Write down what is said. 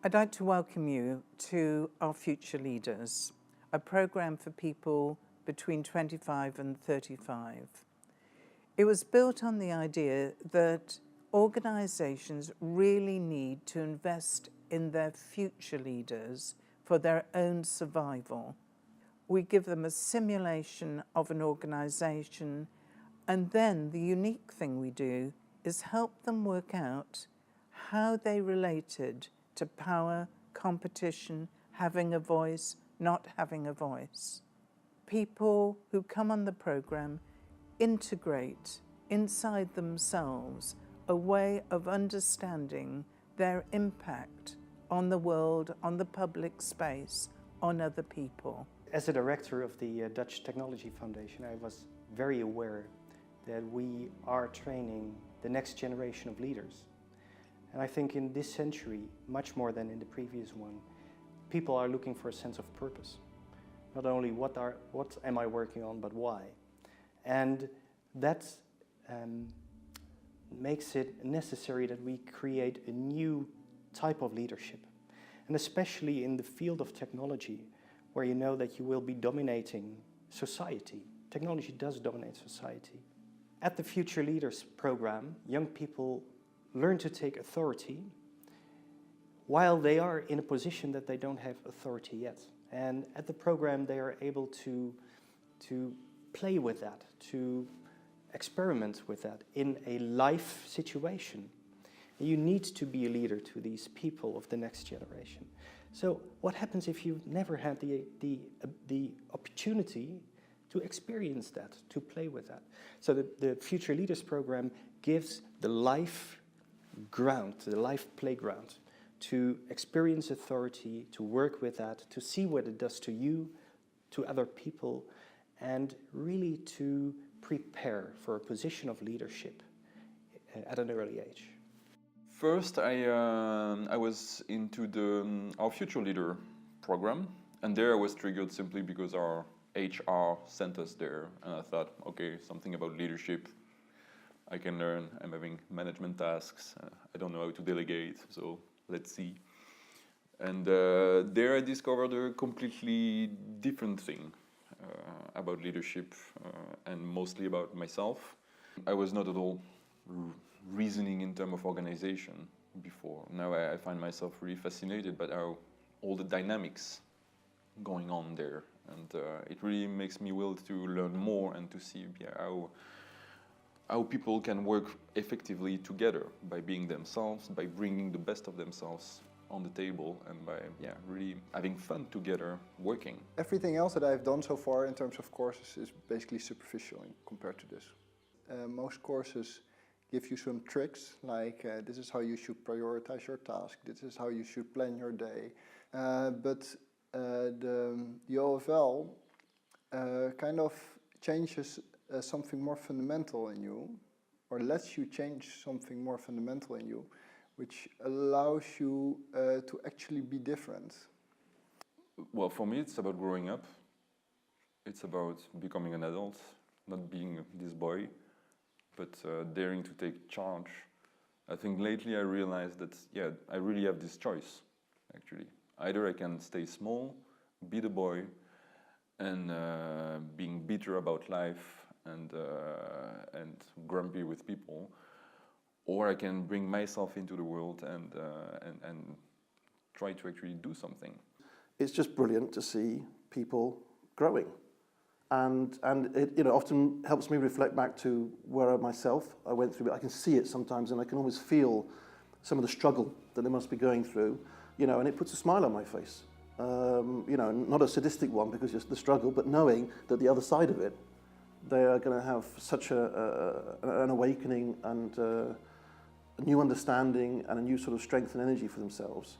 I'd like to welcome you to Our Future Leaders, a programme for people between 25 and 35. It was built on the idea that organisations really need to invest in their future leaders for their own survival. We give them a simulation of an organisation, and then the unique thing we do is help them work out how they related to power, competition, having a voice, not having a voice. People who come on the programme integrate inside themselves a way of understanding their impact on the world, on the public space, on other people. As a director of the Dutch Technology Foundation, I was very aware that we are training the next generation of leaders. And I think in this century, much more than in the previous one, people are looking for a sense of purpose. Not only what am I working on, but why. And that makes it necessary that we create a new type of leadership. And especially in the field of technology, where you know that you will be dominating society. Technology does dominate society. At the Future Leaders program, young people learn to take authority while they are in a position that they don't have authority yet. And at the program, they are able to play with that, to experiment with that in a life situation. You need to be a leader to these people of the next generation. So what happens if you've never had the opportunity to experience that, to play with that? So the Future Leaders program gives the life ground, the life playground, to experience authority, to work with that, to see what it does to you, to other people, and really to prepare for a position of leadership at an early age. First, I was into the Our Future Leader program, and there I was triggered simply because our HR sent us there, and I thought, okay, something about leadership I can learn. I'm having management tasks. I don't know how to delegate, so let's see. And there I discovered a completely different thing about leadership and mostly about myself. I was not at all reasoning in terms of organization before. Now I find myself really fascinated by all the dynamics going on there, and it really makes me will to learn more and to see how people can work effectively together by being themselves, by bringing the best of themselves on the table, and by really having fun together working. Everything else that I've done so far in terms of courses is basically superficial compared to this. Most courses give you some tricks, like this is how you should prioritize your task, this is how you should plan your day. But the OFL kind of changes something more fundamental in you, or lets you change something more fundamental in you, which allows you to actually be different. Well, for me, it's about growing up. It's about becoming an adult, not being this boy, but daring to take charge. I think lately I realized that, I really have this choice, actually. Either I can stay small, be the boy, and being bitter about life and grumpy with people, or I can bring myself into the world and try to actually do something. It's just brilliant to see people growing. And it often helps me reflect back to where I went through. I can see it sometimes, and I can always feel some of the struggle that they must be going through, and it puts a smile on my face. Not a sadistic one because it's the struggle, but knowing that the other side of it, they are going to have such an awakening and a new understanding and a new sort of strength and energy for themselves.